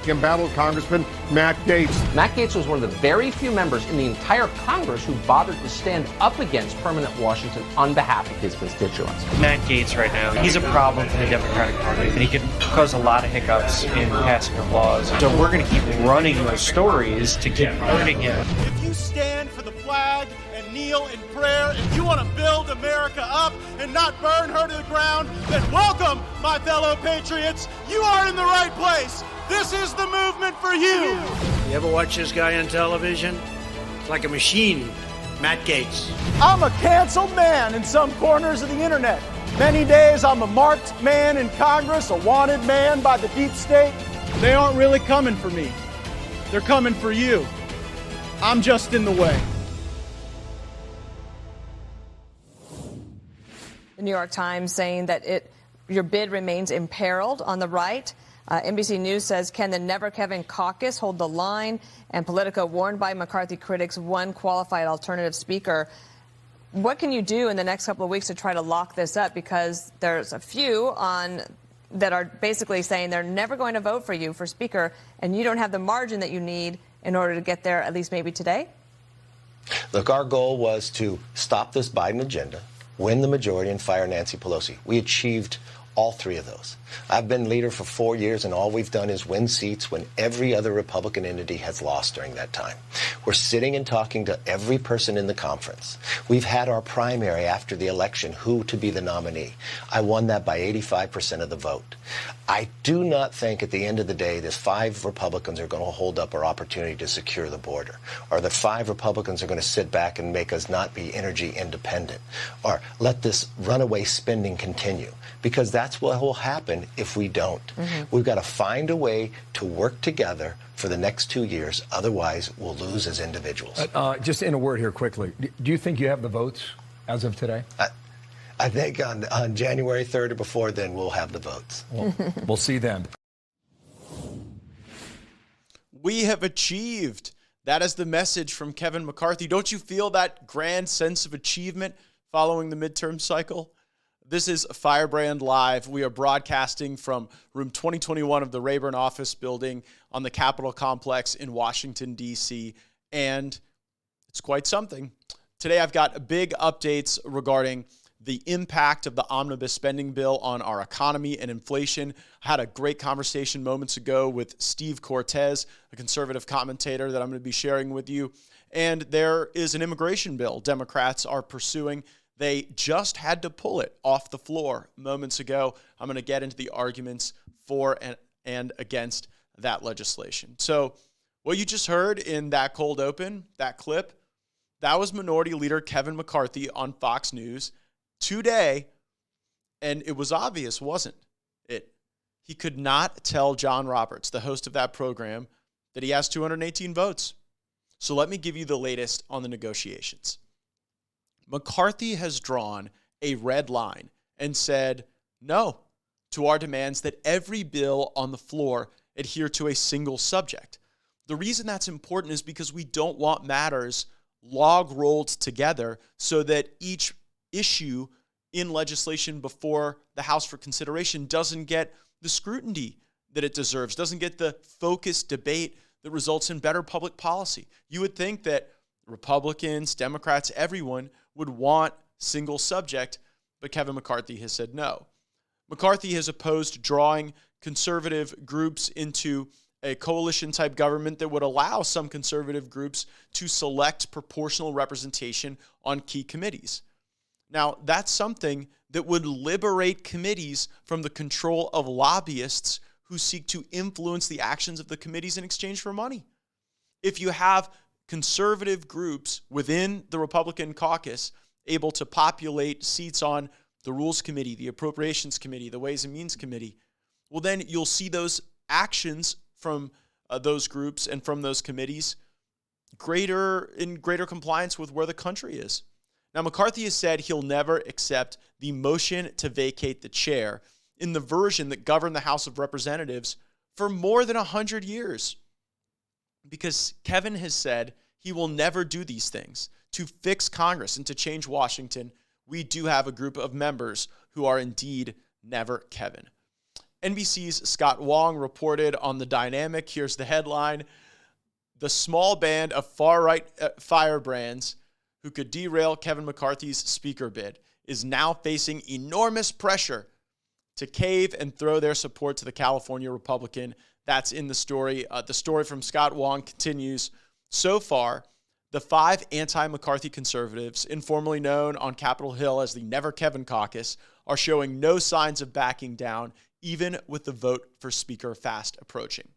embattled Congressman Matt Gaetz. Matt Gaetz was one of the very few members in the entire Congress who bothered to stand up against permanent Washington on behalf of his constituents. Matt Gaetz right now, he's a problem for the Democratic Party, and he can cause a lot of hiccups in passing of laws. So we're going to keep running those stories to keep hurting him. If you stand for the flag and kneel in prayer, if you want to build America up and not burn her to the ground, then welcome, my fellow patriots. You are in the right place. This is the movement for you. You ever watch this guy on television? It's like a machine. Matt Gaetz. I'm a canceled man in some corners of the internet. Many days I'm a marked man in Congress, a wanted man by the deep state. They aren't really coming for me. They're coming for you. I'm just in the way. The New York Times saying that your bid remains imperiled on the right. NBC News says, can the Never Kevin caucus hold the line? And Politico warned by McCarthy critics one qualified alternative speaker. What can you do in the next couple of weeks to try to lock this up? Because there's a few that are basically saying they're never going to vote for you for speaker, and you don't have the margin that you need in order to get there, at least maybe today? Look, our goal was to stop this Biden agenda, win the majority, and fire Nancy Pelosi. We achieved all three of those. I've been leader for 4 years, and all we've done is win seats when every other Republican entity has lost during that time. We're sitting and talking to every person in the conference. We've had our primary after the election, who to be the nominee. I won that by 85% of the vote. I do not think at the end of the day that 5 Republicans are going to hold up our opportunity to secure the border, or that 5 Republicans are going to sit back and make us not be energy independent, or let this runaway spending continue, because that's what will happen if we don't. We've got to find a way to work together for the next 2 years. Otherwise, we'll lose as individuals. Just in a word here quickly, do you think you have the votes as of today? I think on January 3rd or before then, we'll have the votes. We'll see then. We have achieved. That is the message from Kevin McCarthy. Don't you feel that grand sense of achievement following the midterm cycle? This is Firebrand Live. We are broadcasting from room 2021 of the Rayburn office building on the Capitol complex in Washington, D.C., and it's quite something. Today I've got big updates regarding the impact of the omnibus spending bill on our economy and inflation. I had a great conversation moments ago with Steve Cortez, a conservative commentator that I'm going to be sharing with you. And there is an immigration bill Democrats are pursuing. They just had to pull it off the floor moments ago. I'm going to get into the arguments for and against that legislation. So what you just heard in that cold open, that clip, that was Minority Leader Kevin McCarthy on Fox News today, and it was obvious, wasn't it? He could not tell John Roberts, the host of that program, that he has 218 votes. So let me give you the latest on the negotiations. McCarthy has drawn a red line and said no to our demands that every bill on the floor adhere to a single subject. The reason that's important is because we don't want matters log rolled together so that each issue in legislation before the House for consideration doesn't get the scrutiny that it deserves, doesn't get the focused debate that results in better public policy. You would think that Republicans, Democrats, everyone would want single subject, but Kevin McCarthy has said no. McCarthy has opposed drawing conservative groups into a coalition-type government that would allow some conservative groups to select proportional representation on key committees. Now, that's something that would liberate committees from the control of lobbyists who seek to influence the actions of the committees in exchange for money. If you have conservative groups within the Republican caucus able to populate seats on the Rules Committee, the Appropriations Committee, the Ways and Means Committee, well, then you'll see those actions from those groups and from those committees in greater compliance with where the country is. Now, McCarthy has said he'll never accept the motion to vacate the chair in the version that governed the House of Representatives for more than 100 years. Because Kevin has said he will never do these things. To fix Congress and to change Washington, we do have a group of members who are indeed never Kevin. NBC's Scott Wong reported on the dynamic. Here's the headline. The small band of far-right firebrands who could derail Kevin McCarthy's speaker bid is now facing enormous pressure to cave and throw their support to the California Republican. That's in the story. The story from Scott Wong continues. So far, the 5 anti-McCarthy conservatives, informally known on Capitol Hill as the Never Kevin caucus, are showing no signs of backing down, even with the vote for Speaker fast approaching.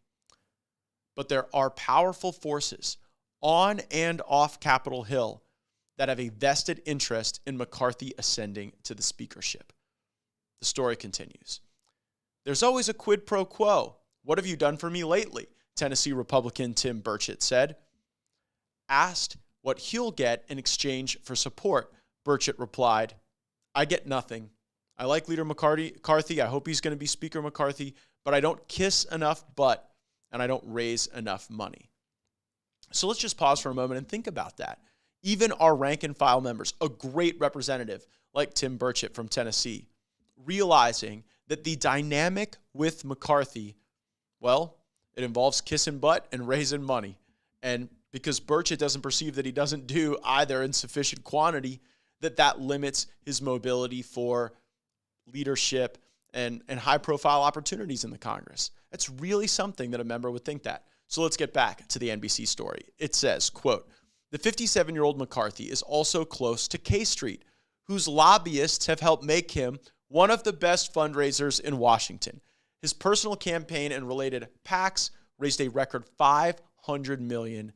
But there are powerful forces on and off Capitol Hill that have a vested interest in McCarthy ascending to the speakership. The story continues. There's always a quid pro quo. What have you done for me lately? Tennessee Republican Tim Burchett said. Asked what he'll get in exchange for support, Burchett replied, I get nothing. I like Leader McCarthy. I hope he's going to be Speaker McCarthy, but I don't kiss enough butt and I don't raise enough money. So let's just pause for a moment and think about that. Even our rank and file members, a great representative like Tim Burchett from Tennessee, realizing that the dynamic with McCarthy, well, it involves kissing butt and raising money. And because Burchett doesn't perceive that he doesn't do either in sufficient quantity, that limits his mobility for leadership and high-profile opportunities in the Congress. That's really something that a member would think that. So let's get back to the NBC story. It says, quote, the 57-year-old McCarthy is also close to K Street, whose lobbyists have helped make him one of the best fundraisers in Washington. His personal campaign and related PACs raised a record $500 million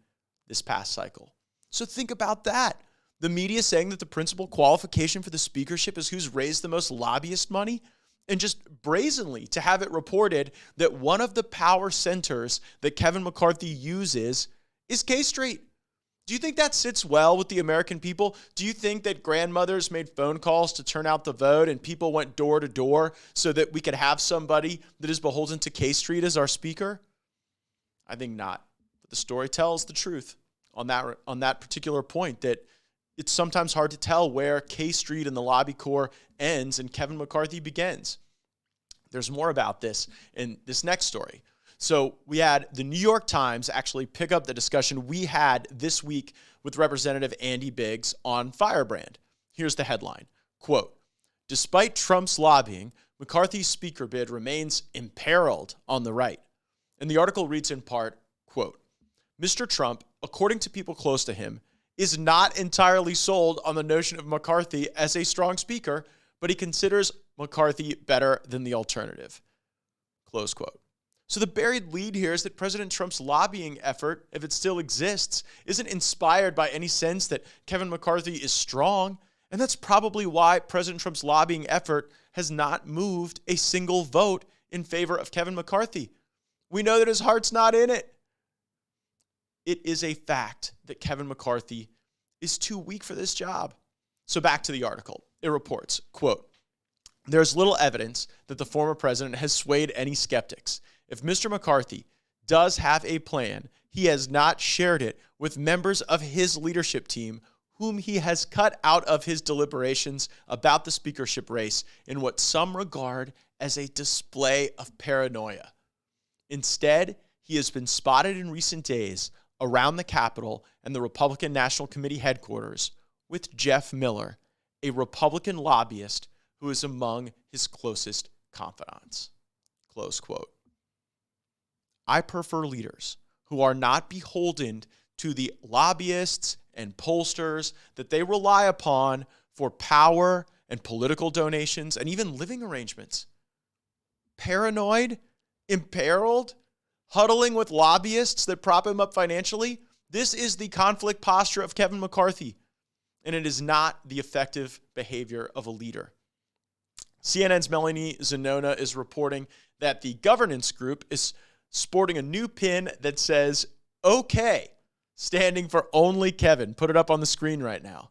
this past cycle. So think about that. The media saying that the principal qualification for the speakership is who's raised the most lobbyist money, and just brazenly to have it reported that one of the power centers that Kevin McCarthy uses is K Street. Do you think that sits well with the American people? Do you think that grandmothers made phone calls to turn out the vote and people went door to door so that we could have somebody that is beholden to K Street as our speaker? I think not. But the story tells the truth on that particular point, that it's sometimes hard to tell where K Street and the lobby corps ends and Kevin McCarthy begins. There's more about this in this next story. So we had the New York Times actually pick up the discussion we had this week with Representative Andy Biggs on Firebrand. Here's the headline, quote, despite Trump's lobbying, McCarthy's speaker bid remains imperiled on the right. And the article reads in part, quote, Mr. Trump, according to people close to him, is not entirely sold on the notion of McCarthy as a strong speaker, but he considers McCarthy better than the alternative. Close quote. So the buried lead here is that President Trump's lobbying effort, if it still exists, isn't inspired by any sense that Kevin McCarthy is strong. And that's probably why President Trump's lobbying effort has not moved a single vote in favor of Kevin McCarthy. We know that his heart's not in it. It is a fact that Kevin McCarthy is too weak for this job. So back to the article. It reports, quote, there's little evidence that the former president has swayed any skeptics. If Mr. McCarthy does have a plan, he has not shared it with members of his leadership team, whom he has cut out of his deliberations about the speakership race in what some regard as a display of paranoia. Instead, he has been spotted in recent days around the Capitol and the Republican National Committee headquarters with Jeff Miller, a Republican lobbyist who is among his closest confidants. Close quote. I prefer leaders who are not beholden to the lobbyists and pollsters that they rely upon for power and political donations and even living arrangements. Paranoid, imperiled, huddling with lobbyists that prop him up financially. This is the conflict posture of Kevin McCarthy, and it is not the effective behavior of a leader. CNN's Melanie Zanona is reporting that the governance group is sporting a new pin that says, OK, standing for only Kevin. Put it up on the screen right now.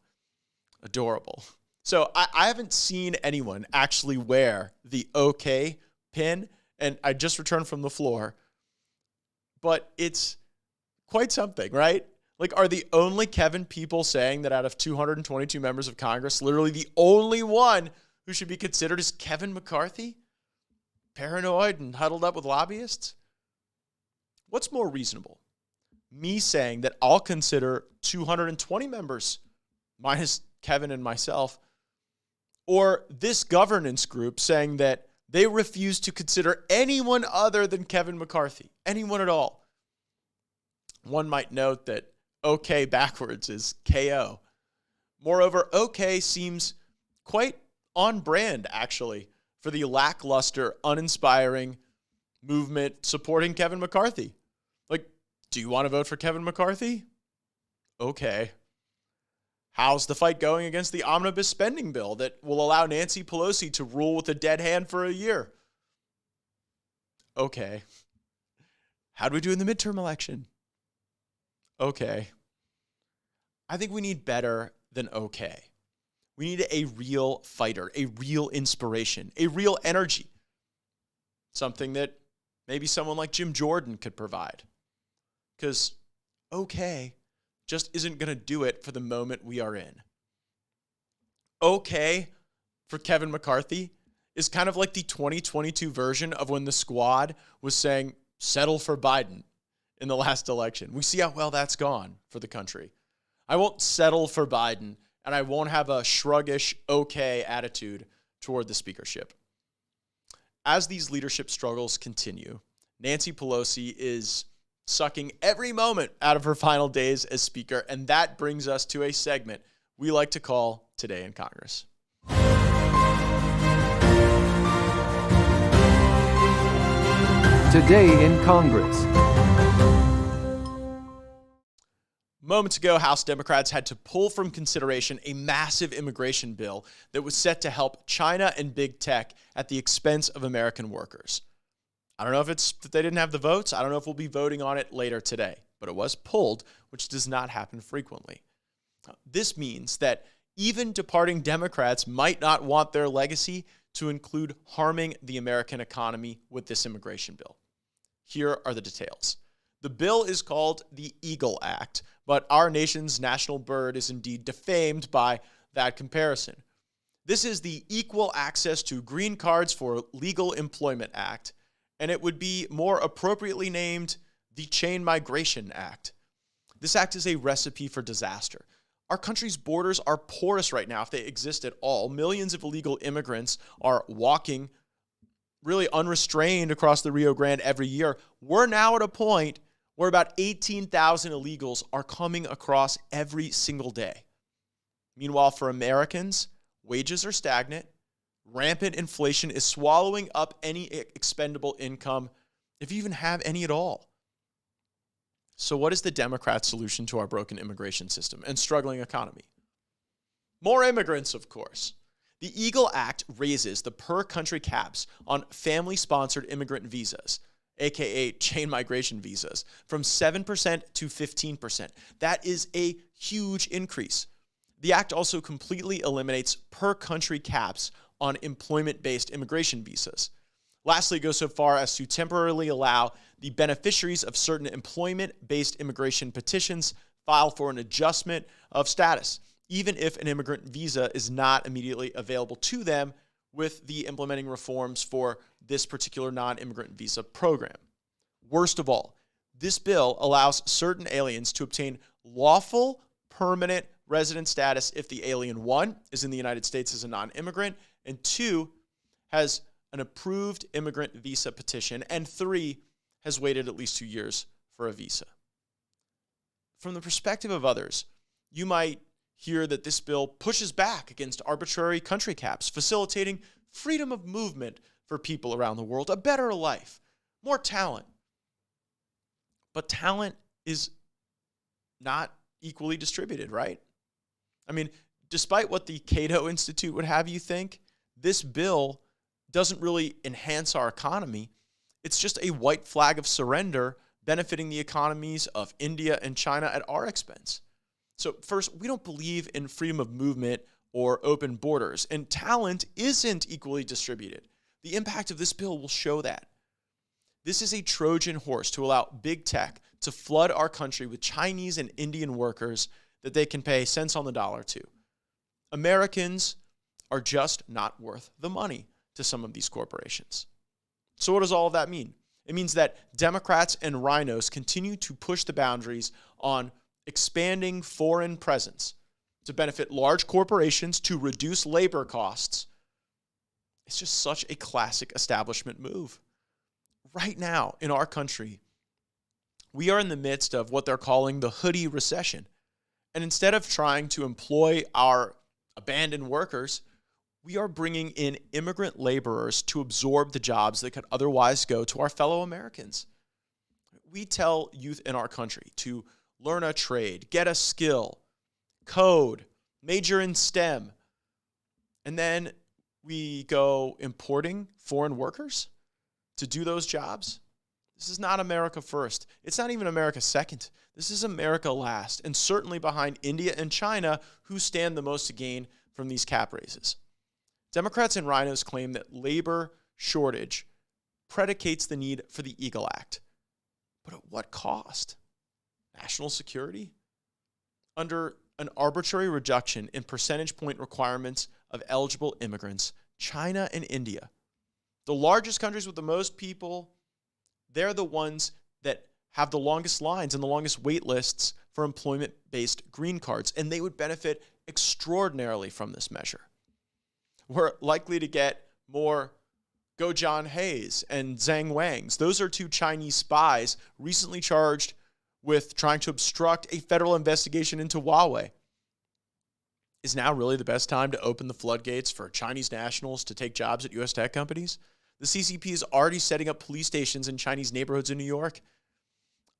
Adorable. So I haven't seen anyone actually wear the OK pin, and I just returned from the floor. But it's quite something, right? Like, are the only Kevin people saying that out of 222 members of Congress, literally the only one who should be considered is Kevin McCarthy? paranoid and huddled up with lobbyists? What's more reasonable? Me saying that I'll consider 220 members, minus Kevin and myself, or this governance group saying that they refuse to consider anyone other than Kevin McCarthy, anyone at all. One might note that OK backwards is KO. Moreover, OK seems quite on brand, actually, for the lackluster, uninspiring movement supporting Kevin McCarthy. Like, do you want to vote for Kevin McCarthy? Okay. How's the fight going against the omnibus spending bill that will allow Nancy Pelosi to rule with a dead hand for a year? Okay. How do we do in the midterm election? Okay. I think we need better than okay. We need a real fighter, a real inspiration, a real energy. Something that maybe someone like Jim Jordan could provide. Because okay just isn't going to do it for the moment we are in. Okay for Kevin McCarthy is kind of like the 2022 version of when the Squad was saying, settle for Biden in the last election. We see how well that's gone for the country. I won't settle for Biden, and I won't have a shruggish, okay attitude toward the speakership. As these leadership struggles continue, Nancy Pelosi is sucking every moment out of her final days as Speaker, and that brings us to a segment we like to call Today in Congress. Today in Congress. Moments ago, House Democrats had to pull from consideration a massive immigration bill that was set to help China and big tech at the expense of American workers. I don't know if it's that they didn't have the votes. I don't know if we'll be voting on it later today, but it was pulled, which does not happen frequently. This means that even departing Democrats might not want their legacy to include harming the American economy with this immigration bill. Here are the details. The bill is called the Eagle Act, but our nation's national bird is indeed defamed by that comparison. This is the Equal Access to Green Cards for Legal Employment Act, and it would be more appropriately named the Chain Migration Act. This act is a recipe for disaster. Our country's borders are porous right now, if they exist at all. Millions of illegal immigrants are walking really unrestrained across the Rio Grande every year. We're now at a point where about 18,000 illegals are coming across every single day. Meanwhile, for Americans, wages are stagnant. Rampant inflation is swallowing up any expendable income, if you even have any at all. So what is the Democrat solution to our broken immigration system and struggling economy? More immigrants, of course. The Eagle Act raises the per-country caps on family-sponsored immigrant visas, aka chain migration visas, from 7% to 15%. That is a huge increase. The act also completely eliminates per-country caps on employment-based immigration visas. Lastly, it goes so far as to temporarily allow the beneficiaries of certain employment-based immigration petitions file for an adjustment of status, even if an immigrant visa is not immediately available to them with the implementing reforms for this particular non-immigrant visa program. Worst of all, this bill allows certain aliens to obtain lawful permanent resident status if the alien, 1, is in the United States as a non-immigrant, and 2, has an approved immigrant visa petition, and 3, has waited at least 2 years for a visa. From the perspective of others, you might hear that this bill pushes back against arbitrary country caps, facilitating freedom of movement for people around the world, a better life, more talent. But talent is not equally distributed, right? I mean, despite what the Cato Institute would have you think, this bill doesn't really enhance our economy. It's just a white flag of surrender benefiting the economies of India and China at our expense. So first, we don't believe in freedom of movement or open borders, and talent isn't equally distributed. The impact of this bill will show that. This is a Trojan horse to allow big tech to flood our country with Chinese and Indian workers that they can pay cents on the dollar to. Americans are just not worth the money to some of these corporations. So what does all of that mean? It means that Democrats and rhinos continue to push the boundaries on expanding foreign presence to benefit large corporations, to reduce labor costs. It's just such a classic establishment move. Right now in our country, we are in the midst of what they're calling the hoodie recession. And instead of trying to employ our abandoned workers, we are bringing in immigrant laborers to absorb the jobs that could otherwise go to our fellow Americans. We tell youth in our country to learn a trade, get a skill, code, major in STEM, and then we go importing foreign workers to do those jobs. This is not America first. It's not even America second. This is America last, and certainly behind India and China, who stand the most to gain from these cap raises. Democrats and rhinos claim that labor shortage predicates the need for the Eagle Act. But at what cost? National security? Under an arbitrary reduction in percentage point requirements of eligible immigrants, China and India, the largest countries with the most people, they're the ones that have the longest lines and the longest wait lists for employment-based green cards, and they would benefit extraordinarily from this measure. We're likely to get more Go John Hayes and Zhang Wangs. Those are two Chinese spies recently charged with trying to obstruct a federal investigation into Huawei. Is now really the best time to open the floodgates for Chinese nationals to take jobs at U.S. tech companies? The CCP is already setting up police stations in Chinese neighborhoods in New York.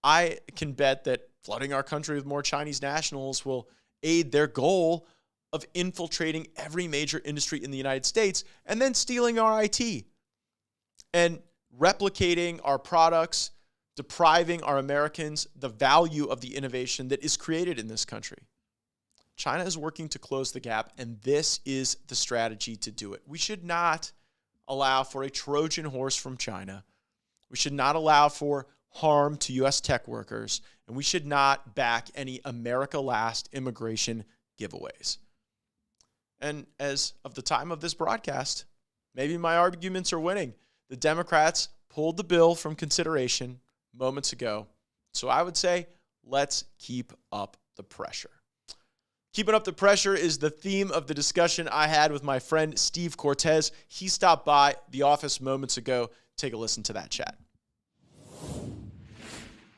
I can bet that flooding our country with more Chinese nationals will aid their goal of infiltrating every major industry in the United States and then stealing our IT and replicating our products, depriving our Americans the value of the innovation that is created in this country. China is working to close the gap, and this is the strategy to do it. We should not allow for a Trojan horse from China. We should not allow for harm to U.S. tech workers, and we should not back any America Last immigration giveaways. And as of the time of this broadcast, maybe my arguments are winning. The Democrats pulled the bill from consideration moments ago. So I would say, let's keep up the pressure. Keeping up the pressure is the theme of the discussion I had with my friend Steve Cortez. He stopped by the office moments ago. Take a listen to that chat.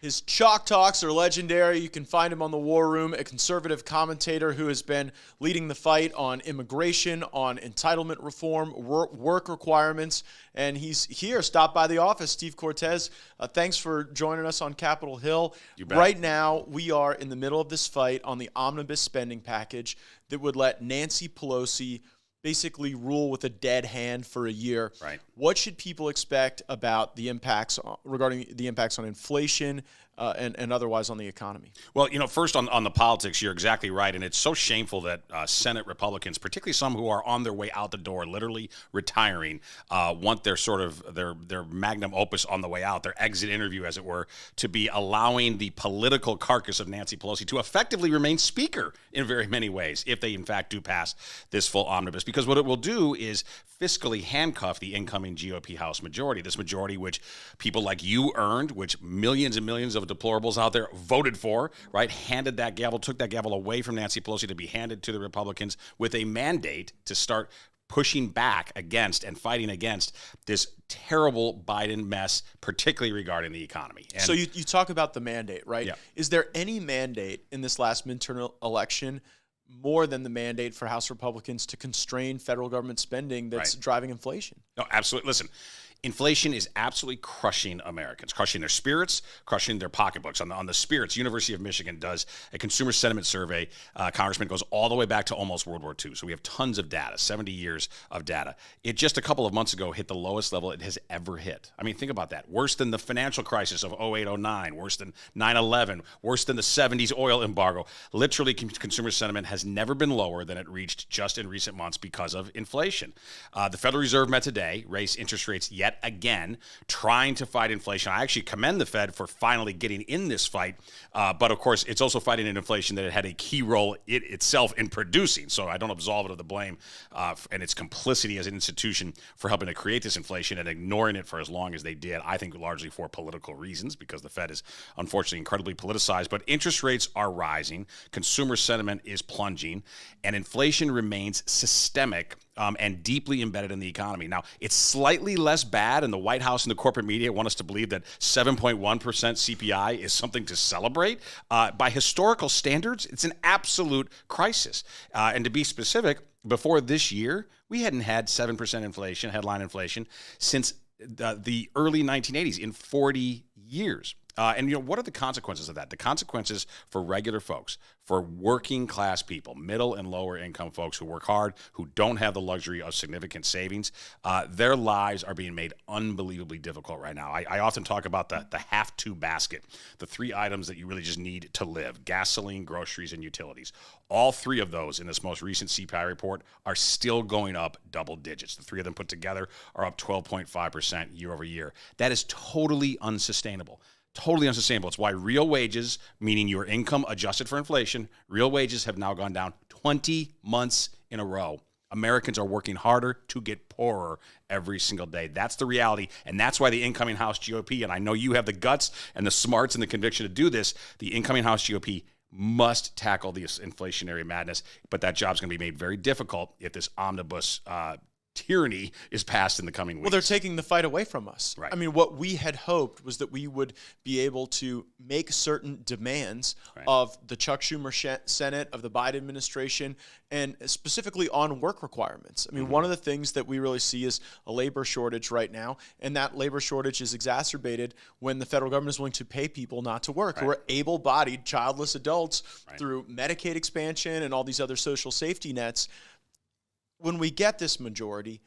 His chalk talks are legendary. You can find him on The War Room, a conservative commentator who has been leading the fight on immigration, on entitlement reform, work requirements, and he's here. Stop by the office, Steve Cortez. Thanks for joining us on Capitol Hill. You bet. Right now, we are in the middle of this fight on the omnibus spending package that would let Nancy Pelosi basically rule with a dead hand for a year. Right. What should people expect about the impacts regarding the impacts on inflation and otherwise on the economy? Well, first on the politics, you're exactly right. And it's so shameful that Senate Republicans, particularly some who are on their way out the door, literally retiring, want their sort of their magnum opus on the way out, their exit interview, as it were, to be allowing the political carcass of Nancy Pelosi to effectively remain speaker in very many ways, if they in fact do pass this full omnibus. Because what it will do is fiscally handcuff the incoming GOP House majority, this majority which people like you earned, which millions and millions of deplorables out there voted for, right? Handed that gavel, took that gavel away from Nancy Pelosi to be handed to the Republicans with a mandate to start pushing back against and fighting against this terrible Biden mess, particularly regarding the economy. And so you talk about the mandate, right? Yeah. Is there any mandate in this last midterm election more than the mandate for House Republicans to constrain federal government spending that's driving inflation? No, absolutely. Listen, inflation is absolutely crushing Americans, crushing their spirits, crushing their pocketbooks. On the spirits, University of Michigan does a consumer sentiment survey. Congressman, goes all the way back to almost World War II. So we have tons of data, 70 years of data. It just a couple of months ago hit the lowest level it has ever hit. I mean, think about that. Worse than the financial crisis of 08-09, worse than 9/11, worse than the 70s oil embargo. Literally, consumer sentiment has never been lower than it reached just in recent months because of inflation. The Federal Reserve met today, raised interest rates yet yet again trying to fight inflation. I actually commend the Fed for finally getting in this fight, but of course it's also fighting an inflation that it had a key role itself in producing. So I don't absolve it of the blame and its complicity as an institution for helping to create this inflation and ignoring it for as long as they did. I think largely for political reasons, because the Fed is unfortunately incredibly politicized. But interest rates are rising, consumer sentiment is plunging, and inflation remains systemic and deeply embedded in the economy. Now, it's slightly less bad, and the White House and the corporate media want us to believe that 7.1% CPI is something to celebrate. By historical standards, it's an absolute crisis. And to be specific, before this year, we hadn't had 7% inflation, headline inflation, since the early 1980s, in 40 years. And what are the consequences of that? The consequences for regular folks, for working class people, middle and lower income folks who work hard, who don't have the luxury of significant savings, their lives are being made unbelievably difficult right now. I often talk about the have-to basket, the three items that you really just need to live: gasoline, groceries, and utilities. All three of those in this most recent CPI report are still going up double digits. The three of them put together are up 12.5% year over year. That is totally unsustainable. Totally unsustainable. It's why real wages, meaning your income adjusted for inflation, real wages have now gone down 20 months in a row. Americans are working harder to get poorer every single day. That's the reality, and that's why the incoming House GOP, and I know you have the guts and the smarts and the conviction to do this, the incoming House GOP must tackle this inflationary madness, but that job's going to be made very difficult if this omnibus tyranny is passed in the coming weeks. Well, they're taking the fight away from us. Right. I mean, what we had hoped was that we would be able to make certain demands of the Chuck Schumer Senate, of the Biden administration, and specifically on work requirements. I mean, one of the things that we really see is a labor shortage right now, and that labor shortage is exacerbated when the federal government is willing to pay people not to work, who are able-bodied, childless adults through Medicaid expansion and all these other social safety nets. When we get this majority,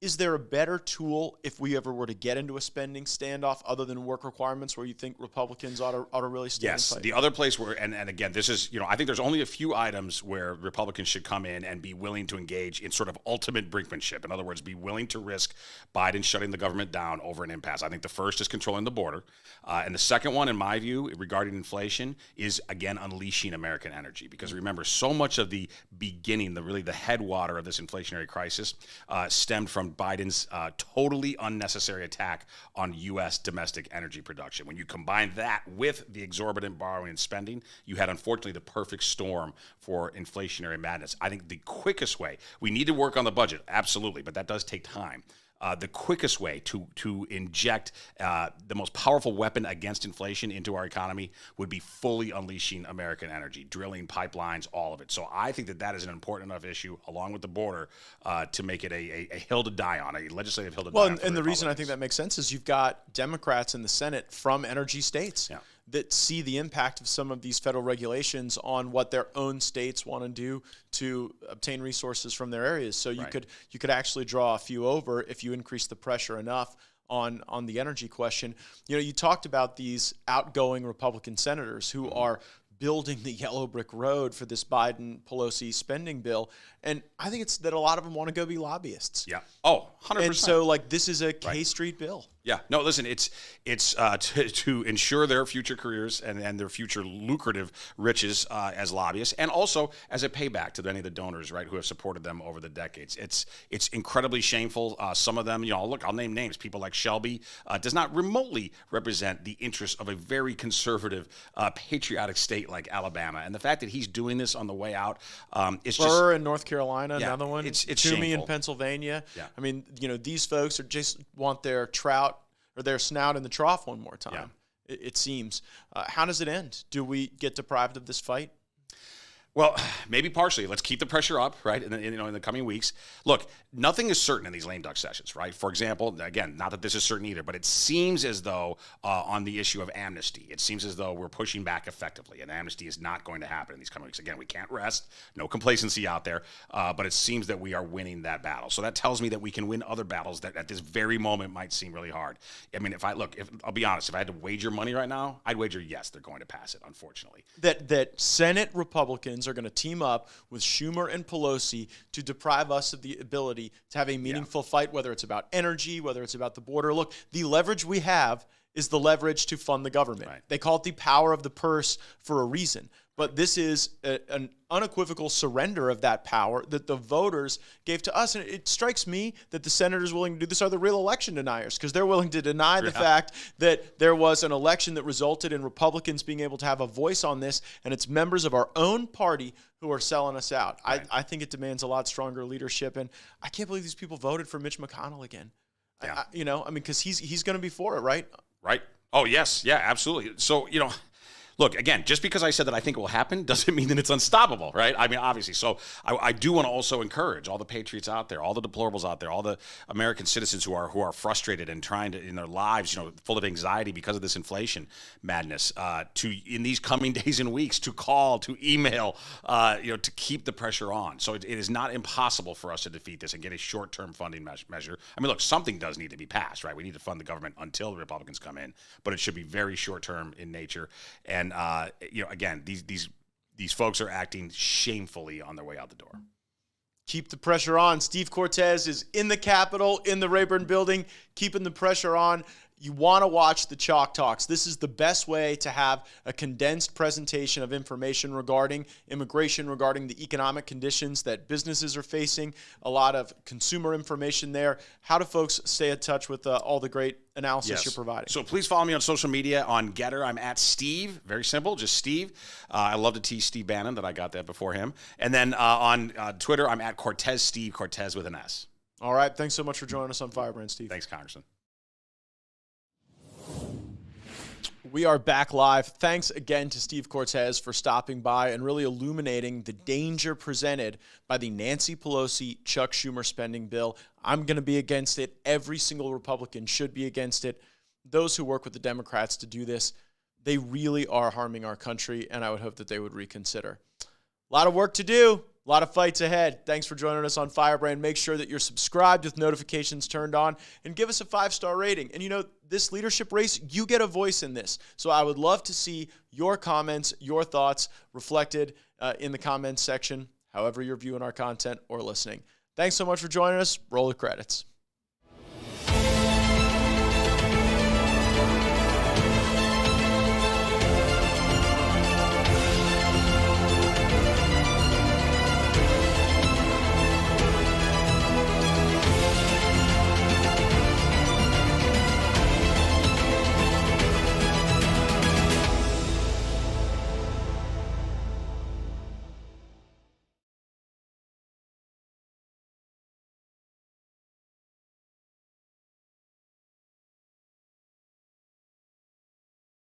is there a better tool if we ever were to get into a spending standoff other than work requirements, where you think Republicans ought to really stand and fight? The other place where, and again, this is, I think there's only a few items where Republicans should come in and be willing to engage in sort of ultimate brinkmanship. In other words, be willing to risk Biden shutting the government down over an impasse. I think the first is controlling the border. And the second one, in my view, regarding inflation, is, again, unleashing American energy. Because remember, so much of the beginning, the headwater of this inflationary crisis stemmed from Biden's totally unnecessary attack on U.S. domestic energy production. When you combine that with the exorbitant borrowing and spending, you had, unfortunately, the perfect storm for inflationary madness. I think the quickest way, we need to work on the budget, absolutely, but that does take time. The quickest way to inject the most powerful weapon against inflation into our economy would be fully unleashing American energy, drilling pipelines, all of it. So I think that is an important enough issue, along with the border, to make it a hill to die on, a legislative hill to die on. Well, and the reason I think that makes sense is you've got Democrats in the Senate from energy states that see the impact of some of these federal regulations on what their own states want to do to obtain resources from their areas. So you could actually draw a few over if you increase the pressure enough on the energy question. You talked about these outgoing Republican senators who are building the yellow brick road for this Biden-Pelosi spending bill. And I think it's that a lot of them want to go be lobbyists. Yeah. Oh, 100%. And so, this is a K Street bill. Yeah. No, listen, it's to ensure their future careers and their future lucrative riches as lobbyists, and also as a payback to any of the donors, who have supported them over the decades. It's incredibly shameful. Some of them, I'll name names. People like Shelby does not remotely represent the interests of a very conservative, patriotic state like Alabama. And the fact that he's doing this on the way out, it's just... Burr in North Carolina, another one. It's Toomey shameful. in Pennsylvania. Yeah. I mean, these folks just want their trout or their snout in the trough one more time, it seems. How does it end? Do we get deprived of this fight? Well, maybe partially. Let's keep the pressure up, right? In the coming weeks. Look, nothing is certain in these lame duck sessions, right? For example, again, not that this is certain either, but it seems as though on the issue of amnesty, it seems as though we're pushing back effectively, and amnesty is not going to happen in these coming weeks. Again, we can't rest, no complacency out there, but it seems that we are winning that battle. So that tells me that we can win other battles that at this very moment might seem really hard. I mean, I'll be honest, if I had to wager money right now, I'd wager yes, they're going to pass it, unfortunately. That Senate Republicans Republicans are going to team up with Schumer and Pelosi to deprive us of the ability to have a meaningful fight, whether it's about energy, whether it's about the border. Look, the leverage we have is the leverage to fund the government. Right. They call it the power of the purse for a reason. But this is an unequivocal surrender of that power that the voters gave to us. And it strikes me that the senators willing to do this are the real election deniers, because they're willing to deny the fact that there was an election that resulted in Republicans being able to have a voice on this, and it's members of our own party who are selling us out. Right. I think it demands a lot stronger leadership, and I can't believe these people voted for Mitch McConnell again. Yeah. Because he's going to be for it, right? Right. Oh, yes. Yeah, absolutely. So, look, again, just because I said that I think it will happen doesn't mean that it's unstoppable, right? I mean, obviously. So I do want to also encourage all the patriots out there, all the deplorables out there, all the American citizens who are frustrated and trying to, in their lives, full of anxiety because of this inflation madness, to, in these coming days and weeks, to call, to email, to keep the pressure on. So it is not impossible for us to defeat this and get a short-term funding measure. I mean, look, something does need to be passed, right? We need to fund the government until the Republicans come in, but it should be very short-term in nature. And again, these folks are acting shamefully on their way out the door. Keep the pressure on. Steve Cortez is in the Capitol, in the Rayburn building, keeping the pressure on. You want to watch the Chalk Talks. This is the best way to have a condensed presentation of information regarding immigration, regarding the economic conditions that businesses are facing, a lot of consumer information there. How do folks stay in touch with all the great analysis you're providing? So please follow me on social media. On Getter, I'm at Steve. Very simple, just Steve. I love to tease Steve Bannon that I got that before him. And then on Twitter, I'm at Cortez Steve, Cortez with an S. All right. Thanks so much for joining us on Firebrand, Steve. Thanks, Congressman. We are back live. Thanks again to Steve Cortez for stopping by and really illuminating the danger presented by the Nancy Pelosi, Chuck Schumer spending bill. I'm going to be against it. Every single Republican should be against it. Those who work with the Democrats to do this, they really are harming our country, and I would hope that they would reconsider. A lot of work to do. A lot of fights ahead. Thanks for joining us on Firebrand. Make sure that you're subscribed with notifications turned on and give us a 5-star rating. And this leadership race, you get a voice in this. So I would love to see your comments, your thoughts reflected in the comments section, however you're viewing our content or listening. Thanks so much for joining us. Roll the credits.